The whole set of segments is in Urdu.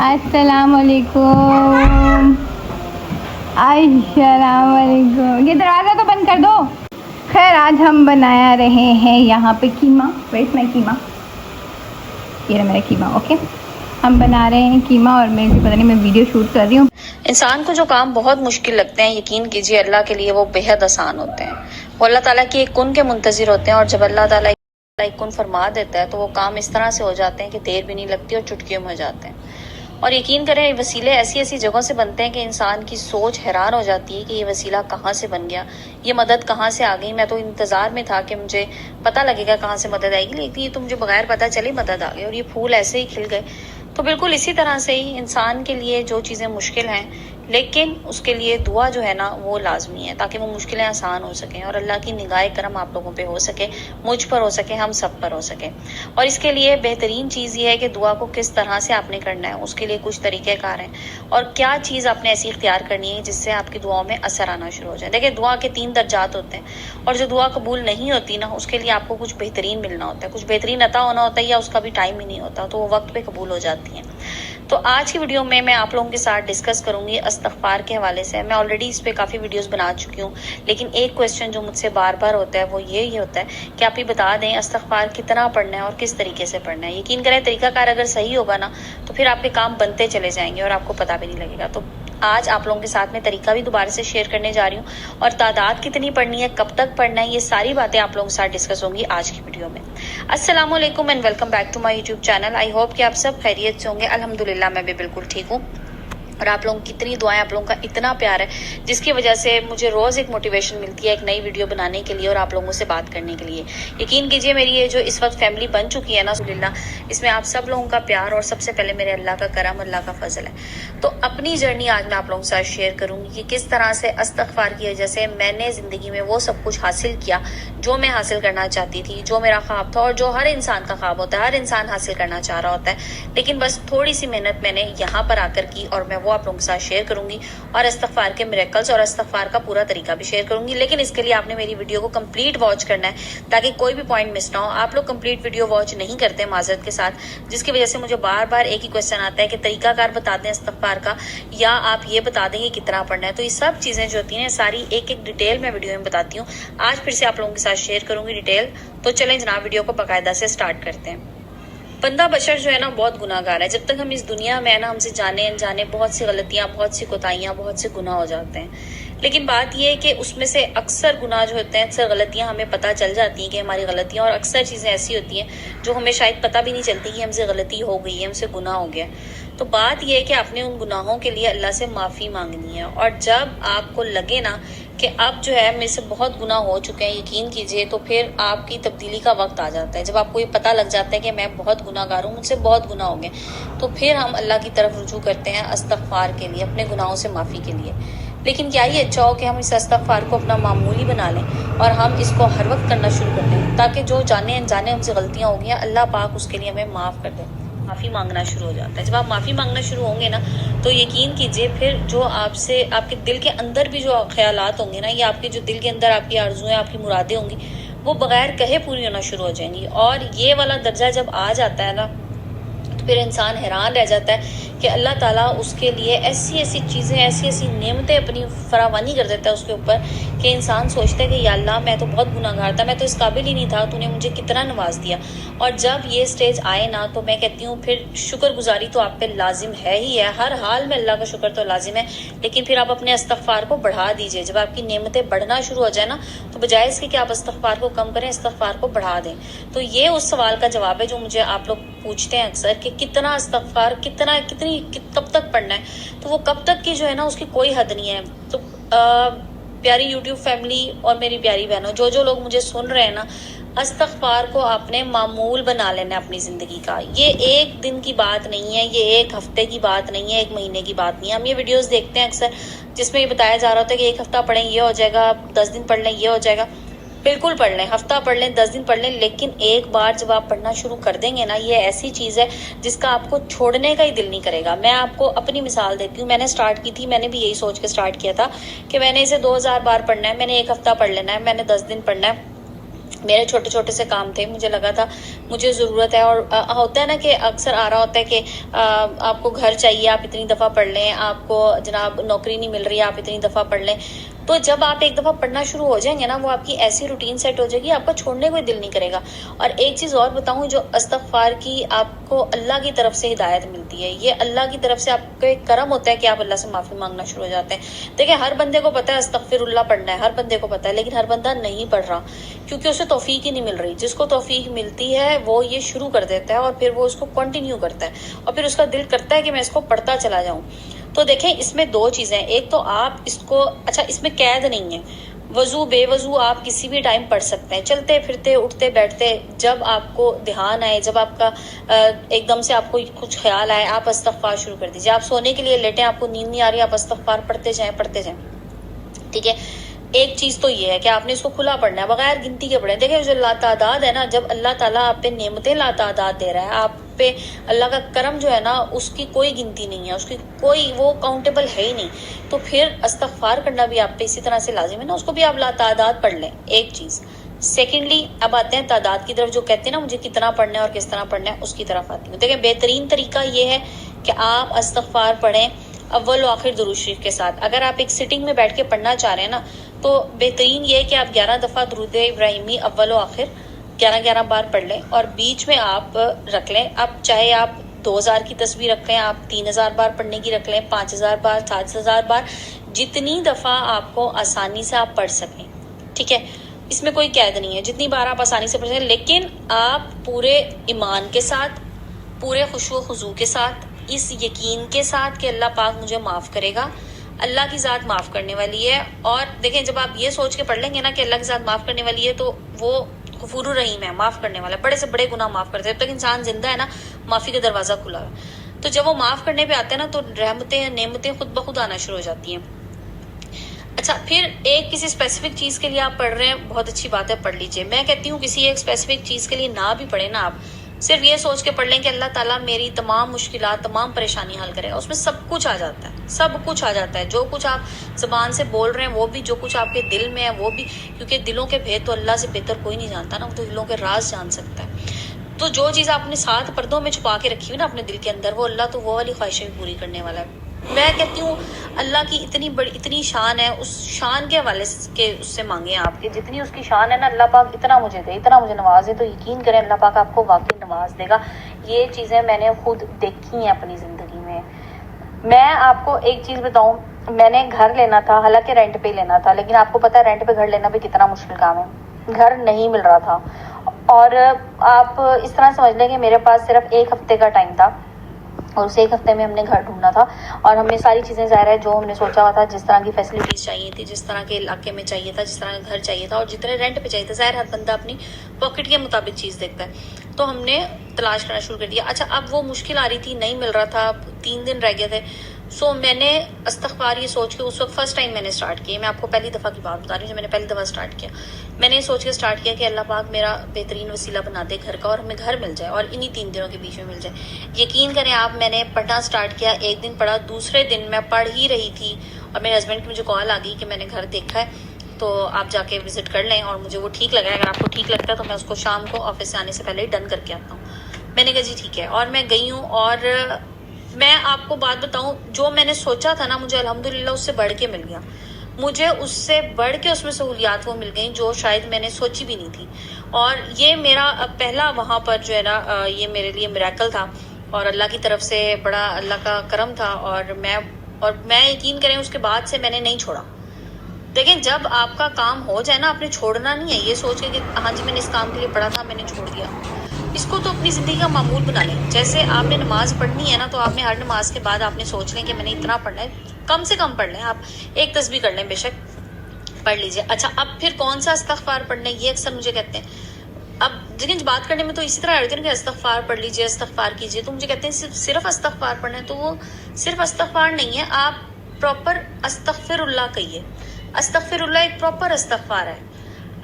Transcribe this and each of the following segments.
السلام علیکم. السلام علیکم. یہ دروازہ تو بند کر دو. خیر آج ہم بنایا رہے ہیں یہاں پہ قیمہ. ویٹ میں قیمہ، یہ رہا میرا قیمہ. اوکے ہم بنا رہے ہیں قیمہ اور میرے سے پتہ نہیں میں ویڈیو شوٹ کر رہی ہوں. انسان کو جو کام بہت مشکل لگتے ہیں، یقین کیجیے اللہ کے لیے وہ بے حد آسان ہوتے ہیں. وہ اللہ تعالیٰ کی ایک کن کے منتظر ہوتے ہیں، اور جب اللہ تعالیٰ ایک کن فرما دیتا ہے تو وہ کام اس طرح سے ہو جاتے ہیں کہ دیر بھی نہیں لگتی اور چٹکیوں میں ہو جاتے ہیں. اور یقین کریں یہ وسیلے ایسی ایسی جگہوں سے بنتے ہیں کہ انسان کی سوچ حیران ہو جاتی ہے کہ یہ وسیلہ کہاں سے بن گیا، یہ مدد کہاں سے آ گئی. میں تو انتظار میں تھا کہ مجھے پتہ لگے گا کہاں سے مدد آئے گی، لیکن یہ تو مجھے بغیر پتہ چلی مدد آ گئی اور یہ پھول ایسے ہی کھل گئے. تو بالکل اسی طرح سے ہی انسان کے لیے جو چیزیں مشکل ہیں، لیکن اس کے لیے دعا جو ہے نا وہ لازمی ہے، تاکہ وہ مشکلیں آسان ہو سکیں اور اللہ کی نگاہ کرم آپ لوگوں پہ ہو سکے، مجھ پر ہو سکے، ہم سب پر ہو سکے. اور اس کے لیے بہترین چیز یہ ہے کہ دعا کو کس طرح سے آپ نے کرنا ہے، اس کے لیے کچھ طریقہ کار ہیں اور کیا چیز آپ نے ایسی اختیار کرنی ہے جس سے آپ کی دعاؤں میں اثر آنا شروع ہو جائے. دیکھیں دعا کے 3 درجات ہوتے ہیں، اور جو دعا قبول نہیں ہوتی نا اس کے لیے آپ کو کچھ بہترین ملنا ہوتا ہے، کچھ بہترین عطا ہونا ہوتا ہے، یا اس کا بھی ٹائم ہی نہیں ہوتا تو وہ وقت پہ قبول ہو جاتی ہیں. تو آج کی ویڈیو میں آپ لوگوں کے ساتھ ڈسکس کروں گی استغفار کے حوالے سے. میں آلریڈی اس پہ کافی ویڈیوز بنا چکی ہوں، لیکن ایک کویسچن جو مجھ سے بار بار ہوتا ہے وہ یہ ہوتا ہے کہ آپ یہ بتا دیں استغفار کتنا پڑھنا ہے اور کس طریقے سے پڑھنا ہے. یقین کریں طریقہ کار اگر صحیح ہوگا نا تو پھر آپ کے کام بنتے چلے جائیں گے اور آپ کو پتہ بھی نہیں لگے گا. تو آج آپ لوگوں کے ساتھ میں طریقہ بھی دوبارہ سے شیئر کرنے جا رہی ہوں، اور تعداد کتنی پڑھنی ہے، کب تک پڑھنا ہے، یہ ساری باتیں آپ لوگوں کے ساتھ ڈسکس ہوں گی آج کی ویڈیو میں. السلام علیکم and welcome back to my YouTube channel. I hope کہ آپ سب خیریت سے ہوں گے. الحمدللہ میں بھی بالکل ٹھیک ہوں، اور آپ لوگوں کی اتنی دعائیں، آپ لوگوں کا اتنا پیار ہے جس کی وجہ سے مجھے روز ایک موٹیویشن ملتی ہے ایک نئی ویڈیو بنانے کے لیے اور آپ لوگوں سے بات کرنے کے لیے. یقین کیجئے میری یہ جو اس وقت فیملی بن چکی ہے نا الحمدللہ، اس میں آپ سب لوگوں کا پیار اور سب سے پہلے میرے اللہ کا کرم، اللہ کا فضل ہے. تو اپنی جرنی آج میں آپ لوگوں کے ساتھ شیئر کروں گی کہ کس طرح سے استغفار کی وجہ سے میں نے زندگی میں وہ سب کچھ حاصل کیا جو میں حاصل کرنا چاہتی تھی، جو میرا خواب تھا اور جو ہر انسان کا خواب ہوتا ہے، ہر انسان حاصل کرنا چاہ رہا ہوتا ہے، لیکن بس تھوڑی سی محنت میں نے یہاں پر آ کر کی، اور میں وہ آپ لوگوں کے ساتھ شیئر کروں گی اور استغفار کے میریکلز اور استغفار کا پورا طریقہ بھی شیئر کروں گی. لیکن اس کے لیے آپ نے میری ویڈیو کو کمپلیٹ واچ کرنا ہے تاکہ کوئی بھی پوائنٹ مس نہ ہو. آپ لوگ کمپلیٹ ویڈیو واچ نہیں کرتے معذرت کے ساتھ، جس کی وجہ سے مجھے بار بار ایک ہی کویسچن آتا ہے کہ طریقہ کار بتا دیں استغفار کا، یا آپ یہ بتا دیں کہ کتنا پڑھنا ہے. تو یہ سب چیزیں جو ہوتی ہیں ساری ایک ایک ڈیٹیل میں ویڈیو میں بتاتی ہوں. آج پھر سے آپ لوگوں کے ساتھ شیئر کروں گی ڈیٹیل. تو چلیں جناب ویڈیو کو باقاعدہ سے سٹارٹ کرتے ہیں. بندہ بشر جو ہے نا بہت گناہ گار ہے. جب تک ہم اس دنیا میں ہے نا ہم سے جانے انجانے بہت سی غلطیاں، بہت سی کوتاہیاں، بہت سے گناہ ہو جاتے ہیں. لیکن بات یہ ہے کہ اس میں سے اکثر گناہ جو ہوتے ہیں، اکثر غلطیاں ہمیں پتہ چل جاتی ہیں کہ ہماری غلطیاں، اور اکثر چیزیں ایسی ہوتی ہیں جو ہمیں شاید پتہ بھی نہیں چلتی کہ ہم سے غلطی ہو گئی ہے، ہم سے گناہ ہو گیا. تو بات یہ ہے کہ آپ نے ان گناہوں کے لیے اللہ سے معافی مانگنی ہے. اور جب آپ کو لگے نا کہ اب جو ہے میرے سے بہت گناہ ہو چکے ہیں، یقین کیجئے تو پھر آپ کی تبدیلی کا وقت آ جاتا ہے. جب آپ کو یہ پتہ لگ جاتا ہے کہ میں بہت گناہ گار ہوں، مجھ سے بہت گناہ ہو گئے، تو پھر ہم اللہ کی طرف رجوع کرتے ہیں استغفار کے لیے، اپنے گناہوں سے معافی کے لیے. لیکن کیا یہ اچھا ہو کہ ہم اس استغفار کو اپنا معمولی بنا لیں اور ہم اس کو ہر وقت کرنا شروع کر دیں، تاکہ جو جانے انجانے ہم سے غلطیاں ہو گئی ہیں اللہ پاک اس کے لیے ہمیں معاف کر دیں. معافی مانگنا شروع ہو جاتا ہے. جب آپ معافی مانگنا شروع ہوں گے نا تو یقین کیجئے پھر جو آپ سے، آپ کے دل کے اندر بھی جو خیالات ہوں گے نا، یا آپ کے جو دل کے اندر آپ کی آرزویں، آپ کی مرادیں ہوں گی، وہ بغیر کہے پوری ہونا شروع ہو جائیں گی. اور یہ والا درجہ جب آ جاتا ہے نا تو پھر انسان حیران رہ جاتا ہے کہ اللہ تعالیٰ اس کے لیے ایسی ایسی چیزیں، ایسی ایسی نعمتیں اپنی فراوانی کر دیتا ہے اس کے اوپر کہ انسان سوچتا ہے کہ یا اللہ میں تو بہت گناہ گار تھا، میں تو اس قابل ہی نہیں تھا، تو نے مجھے کتنا نواز دیا. اور جب یہ سٹیج آئے نا تو میں کہتی ہوں پھر شکر گزاری تو آپ پہ لازم ہے ہی ہے، ہر حال میں اللہ کا شکر تو لازم ہے. لیکن پھر آپ اپنے استغفار کو بڑھا دیجئے. جب آپ کی نعمتیں بڑھنا شروع ہو جائے نا تو بجائے اس کے کہ آپ استغفار کو کم کریں، استغفار کو بڑھا دیں. تو یہ اس سوال کا جواب ہے جو مجھے آپ لوگ پوچھتے ہیں اکثر کہ کتنا استغفار، کتنی کب تک پڑھنا ہے. تو وہ کب تک کی جو ہے نا اس کی کوئی حد نہیں ہے. تو پیاری یوٹیوب فیملی اور میری پیاری بہنوں، جو لوگ مجھے سن رہے ہیں نا، استغفار کو آپ نے معمول بنا لینا ہے اپنی زندگی کا. یہ ایک دن کی بات نہیں ہے، یہ ایک ہفتے کی بات نہیں ہے، ایک مہینے کی بات نہیں ہے. ہم یہ ویڈیوز دیکھتے ہیں اکثر جس میں یہ بتایا جا رہا ہوتا ہے کہ ایک ہفتہ پڑھیں یہ ہو جائے گا، 10 دن پڑھ لیں یہ ہو جائے گا. بالکل پڑھ لیں، ہفتہ پڑھ لیں، 10 دن پڑھ لیں، لیکن ایک بار جب آپ پڑھنا شروع کر دیں گے نا، یہ ایسی چیز ہے جس کا آپ کو چھوڑنے کا ہی دل نہیں کرے گا. میں آپ کو اپنی مثال دیتی ہوں. میں نے سٹارٹ کی تھی، میں نے بھی یہی سوچ کے سٹارٹ کیا تھا کہ میں نے اسے 2000 بار پڑھنا ہے، میں نے ایک ہفتہ پڑھ لینا ہے، میں نے 10 دن پڑھنا ہے. میرے چھوٹے چھوٹے سے کام تھے، مجھے لگا تھا مجھے ضرورت ہے، اور ہوتا ہے نا کہ اکثر آ رہا ہوتا ہے کہ آپ کو گھر چاہیے، آپ اتنی دفعہ پڑھ لیں، آپ کو جناب نوکری نہیں مل رہی، آپ اتنی دفعہ پڑھ لیں. تو جب آپ ایک دفعہ پڑھنا شروع ہو جائیں گے نا، وہ آپ کی ایسی روٹین سیٹ ہو جائے گی، آپ کا چھوڑنے کو دل نہیں کرے گا. اور ایک چیز اور بتاؤں، جو استغفار کی آپ کو اللہ کی طرف سے ہدایت ملتی ہے، یہ اللہ کی طرف سے آپ کو ایک کرم ہوتا ہے کہ آپ اللہ سے معافی مانگنا شروع ہو جاتے ہیں. دیکھیں، ہر بندے کو پتا ہے استغفر اللہ پڑھنا ہے، ہر بندے کو پتا ہے، لیکن ہر بندہ نہیں پڑھ رہا کیونکہ اسے توفیق ہی نہیں مل رہی. جس کو توفیق ملتی ہے وہ یہ شروع کر دیتا ہے، اور پھر وہ اس کو کنٹینیو کرتا ہے، اور پھر اس کا دل کرتا ہے کہ میں اس کو پڑھتا چلا جاؤں. تو دیکھیں، اس میں دو چیزیں، ایک تو آپ اس کو، اچھا اس میں قید نہیں ہے، وضو بے وضو آپ کسی بھی ٹائم پڑھ سکتے ہیں، چلتے پھرتے اٹھتے بیٹھتے، جب آپ کو دھیان آئے، جب آپ کا ایک دم سے آپ کو کچھ خیال آئے، آپ استغفار شروع کر دیجیے. آپ سونے کے لیے لیٹیں، آپ کو نیند نہیں آ رہی، آپ استغفار پڑھتے جائیں پڑھتے جائیں. ٹھیک ہے. ایک چیز تو یہ ہے کہ آپ نے اس کو کھلا پڑھنا ہے، بغیر گنتی کے پڑھیں. دیکھیں، جو لاتعداد ہے نا، جب اللہ تعالیٰ آپ پہ نعمتیں لاتعداد دے رہا ہے، آپ پہ اللہ کا کرم جو ہے نا، اس کی کوئی گنتی نہیں ہے، اس کی کوئی وہ کاؤنٹیبل ہے ہی نہیں. تو پھر استغفار کرنا بھی آپ پہ اسی طرح سے لازم ہے نا، اس کو بھی آپ لاتعداد پڑھ لیں. ایک چیز. سیکنڈلی، اب آتے ہیں تعداد کی طرف، جو کہتے ہیں نا مجھے کتنا پڑھنا ہے اور کس طرح پڑھنا ہے، اس کی طرف آتی ہوں. دیکھیں، بہترین طریقہ یہ ہے کہ آپ استغفار پڑھیں اول و آخر درود شریف کے ساتھ. اگر آپ ایک سٹنگ میں بیٹھ کے پڑھنا چاہ رہے ہیں نا، تو بہترین یہ ہے کہ آپ 11 دفعہ درود ابراہیمی اول و آخر 11 بار پڑھ لیں، اور بیچ میں آپ رکھ لیں. اب چاہے آپ 2000 کی تسبیح رکھ لیں، آپ 3000 بار پڑھنے کی رکھ لیں، 5000 بار، 7000 بار، جتنی دفعہ آپ کو آسانی سے آپ پڑھ سکیں. ٹھیک ہے. اس میں کوئی قید نہیں ہے، جتنی بار آپ آسانی سے پڑھ سکیں، لیکن آپ پورے ایمان کے ساتھ، پورے خشوع و خضوع کے ساتھ، اس یقین کے ساتھ کہ اللہ پاک مجھے معاف کرے گا، اللہ کی ذات معاف کرنے والی ہے. اور دیکھیں، جب آپ یہ سوچ کے پڑھ لیں گے نا کہ اللہ کی ذات معاف کرنے والی ہے، تو وہ غفور الرحیم ہے، معاف کرنے والا ہے، بڑے سے بڑے گناہ معاف کرتے ہیں. جب تک انسان زندہ ہے نا، معافی کا دروازہ کھلا ہے. تو جب وہ معاف کرنے پہ آتے ہیں نا، تو رحمتیں نعمتیں خود بخود آنا شروع ہو جاتی ہیں. اچھا، پھر ایک کسی اسپیسیفک چیز کے لیے آپ پڑھ رہے ہیں، بہت اچھی بات ہے، پڑھ لیجئے. میں کہتی ہوں کسی ایک اسپیسیفک چیز کے لیے نہ بھی پڑھیں نا، آپ صرف یہ سوچ کے پڑھ لیں کہ اللہ تعالیٰ میری تمام مشکلات، تمام پریشانی حل کرے گا. اس میں سب کچھ آ جاتا ہے، سب کچھ آ جاتا ہے. جو کچھ آپ زبان سے بول رہے ہیں وہ بھی، جو کچھ آپ کے دل میں ہے وہ بھی، کیونکہ دلوں کے بھید تو اللہ سے بہتر کوئی نہیں جانتا نا، وہ تو دلوں کے راز جان سکتا ہے. تو جو چیز آپ نے 7 پردوں میں چھپا کے رکھی ہوئی نا اپنے دل کے اندر، وہ اللہ تو وہ والی خواہشیں بھی پوری کرنے والا ہے. میں کہتی ہوں اللہ کی اتنی بڑی، اتنی شان ہے، اس شان کے حوالے کے اس سے مانگیں آپ کہ جتنی اس کی شان ہے نا، اللہ پاک اتنا مجھے دے، اتنا مجھے نوازے. تو یقین کریں اللہ پاک آپ کو واقعی نواز دے گا. یہ چیزیں میں نے خود دیکھی ہیں اپنی زندگی میں. میں آپ کو ایک چیز بتاؤں، میں نے گھر لینا تھا، حالانکہ رینٹ پہ لینا تھا، لیکن آپ کو پتہ ہے رینٹ پہ گھر لینا بھی کتنا مشکل کام ہے. گھر نہیں مل رہا تھا، اور آپ اس طرح سمجھ لیں کہ میرے پاس صرف 1 ہفتے کا ٹائم تھا، اور اس 1 ہفتے میں ہم نے گھر ڈھونڈنا تھا. اور ہم نے ساری چیزیں، ظاہر ہے جو ہم نے سوچا ہوا تھا، جس طرح کی فیسلٹیز چاہیے تھی، جس طرح کے علاقے میں چاہیے تھا، جس طرح کا گھر چاہیے تھا، اور جتنے رینٹ پہ چاہیے تھا، ظاہر ہر بندہ اپنی پاکٹ کے مطابق چیز دیکھتا ہے. تو ہم نے تلاش کرنا شروع کر دیا. اچھا، اب وہ مشکل آ رہی تھی، نہیں مل رہا تھا، 3 دن رہ گئے تھے. سو میں نے استغفار یہ سوچ کے، اس وقت فرسٹ ٹائم میں نے اسٹارٹ کیا، میں آپ کو پہلی دفعہ کی بات بتا رہی ہوں، جب میں نے پہلی دفعہ اسٹارٹ کیا، میں نے سوچ کے اسٹارٹ کیا کہ اللہ پاک میرا بہترین وسیلہ بنا دے گھر کا، اور ہمیں گھر مل جائے، اور انہی 3 دنوں کے بیچ میں مل جائے. یقین کریں آپ، میں نے پڑھنا اسٹارٹ کیا، 1 دن پڑھا، دوسرے دن میں پڑھ ہی رہی تھی اور میرے ہسبینڈ کی مجھے کال آ گئی کہ میں نے گھر دیکھا ہے، تو آپ جا کے وزٹ کر لیں، اور مجھے وہ ٹھیک لگا ہے. اگر آپ کو ٹھیک لگتا ہے تو میں اس کو شام کو آفس سے آنے سے پہلے ہی ڈن کر کے آتا ہوں. میں نے کہا جی ٹھیک ہے، اور میں گئی ہوں. اور میں آپ کو بات بتاؤں، جو میں نے سوچا تھا نا، مجھے الحمدللہ اس سے بڑھ کے مل گیا. مجھے اس سے بڑھ کے اس میں سہولیات وہ مل گئیں جو شاید میں نے سوچی بھی نہیں تھی. اور یہ میرا پہلا وہاں پر جو ہے نا، یہ میرے لیے میریکل تھا، اور اللہ کی طرف سے بڑا اللہ کا کرم تھا. اور میں یقین کریں اس کے بعد سے میں نے نہیں چھوڑا. دیکھیں، جب آپ کا کام ہو جائے نا، آپ نے چھوڑنا نہیں ہے یہ سوچ کے کہ ہاں جی میں نے اس کام کے لیے پڑھا تھا، میں نے چھوڑ دیا. اس کو تو اپنی زندگی کا معمول بنا لیں. جیسے آپ نے نماز پڑھنی ہے نا، تو آپ نے ہر نماز کے بعد آپ نے سوچ لیں کہ میں نے اتنا پڑھنا ہے. کم سے کم پڑھ لیں، آپ 1 تسبیح کر لیں، بے شک پڑھ لیجیے. اچھا، اب پھر کون سا استغفار پڑھنا ہے، یہ اکثر مجھے کہتے ہیں. اب لیکن بات کرنے میں تو اسی طرح رہتے ہیں کہ استغفار پڑھ لیجیے، استغفار کیجیے. تو مجھے کہتے ہیں صرف استغفار پڑھنا ہے. تو وہ صرف استغفار نہیں ہے، آپ پراپر استغفر اللہ کہیے. استغفر اللہ ایک پراپر استغفار ہے.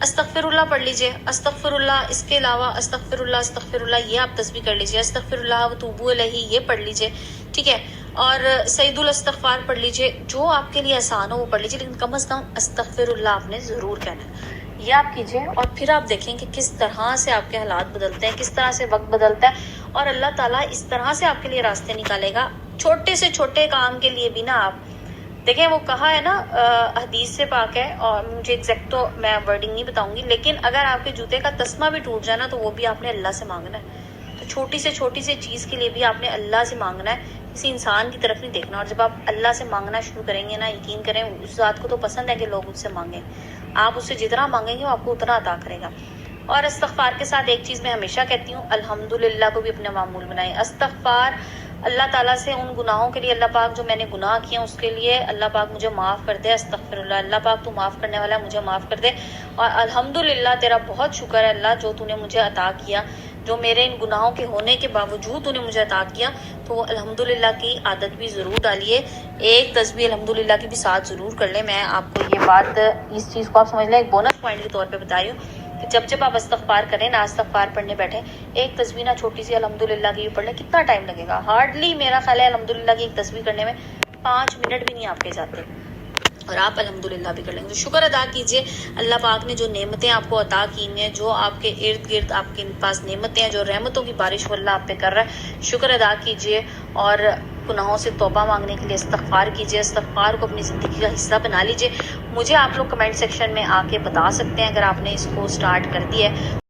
استغفر اللہ پڑھ لیجیے، استغفر اللہ. اس کے علاوہ استغفر اللہ یہ آپ تسبیح کر لیجیے. استغفر اللہ و توبو الیہ یہ پڑھ لیجیے. ٹھیک ہے. اور سید الاستغفار پڑھ لیجیے. جو آپ کے لیے آسان ہو وہ پڑھ لیجیے، لیکن کم از کم استغفر اللہ آپ نے ضرور کہنا ہے. یہ آپ کیجئے اور پھر آپ دیکھیں کہ کس طرح سے آپ کے حالات بدلتے ہیں، کس طرح سے وقت بدلتا ہے، اور اللہ تعالیٰ اس طرح سے آپ کے لیے راستے نکالے گا. چھوٹے سے چھوٹے کام کے لیے بھی نا آپ دیکھیں، وہ کہا ہے نا حدیث سے پاک ہے، اور مجھے ایگزیکٹ تو میں ورڈنگ نہیں بتاؤں گی، لیکن اگر آپ کے جوتے کا تسمہ بھی ٹوٹ جائے نا تو وہ بھی آپ نے اللہ سے مانگنا ہے. تو چھوٹی سے چیز کے لیے بھی آپ نے اللہ سے مانگنا ہے، کسی انسان کی طرف نہیں دیکھنا. اور جب آپ اللہ سے مانگنا شروع کریں گے نا، یقین کریں اس ذات کو تو پسند ہے کہ لوگ اس سے مانگیں. آپ اس سے جتنا مانگیں گے وہ آپ کو اتنا عطا کرے گا. اور استغفار کے ساتھ ایک چیز میں ہمیشہ کہتی ہوں، الحمدللہ کو بھی اپنا معمول بنائیں. استغفار اللہ تعالیٰ سے ان گناہوں کے لیے، اللہ پاک جو میں نے گناہ کیے ہیں اس کے لیے اللہ پاک مجھے معاف کر دے، استغفر اللہ، اللہ پاک تو معاف کرنے والا ہے، مجھے معاف کر دے. اور الحمدللہ تیرا بہت شکر ہے اللہ، جو تو نے مجھے عطا کیا، جو میرے ان گناہوں کے ہونے کے باوجود تو نے مجھے عطا کیا. تو وہ الحمدللہ کی عادت بھی ضرور ڈالیے، ایک تسبیح الحمدللہ کی بھی ساتھ ضرور کر لیں. میں آپ کو یہ بات، اس چیز کو آپ سمجھ لیں، ایک بونس پوائنٹ کے طور پہ بتا رہی ہوں کہ جب آپ استغفار کریں نا، استغفار پڑھنے بیٹھیں، ایک تسبیح نہ چھوٹی سی الحمدللہ کی بھی پڑھ لیں. کتنا ٹائم لگے گا؟ ہارڈلی میرا خیال ہے الحمدللہ کی ایک تسبیح کرنے میں 5 منٹ بھی نہیں آپ کے جاتے، اور آپ الحمدللہ بھی کر لیں گے. تو شکر ادا کیجئے اللہ پاک نے جو نعمتیں آپ کو عطا کی ہیں، جو آپ کے ارد گرد آپ کے پاس نعمتیں ہیں، جو رحمتوں کی بارش وہ اللہ آپ پہ کر رہا ہے، شکر ادا کیجئے. اور گناہوں سے توبہ مانگنے کے لیے استغفار کیجئے، استغفار کو اپنی زندگی کا حصہ بنا لیجئے. مجھے آپ لوگ کمنٹ سیکشن میں آ کے بتا سکتے ہیں اگر آپ نے اس کو سٹارٹ کر دیا ہے.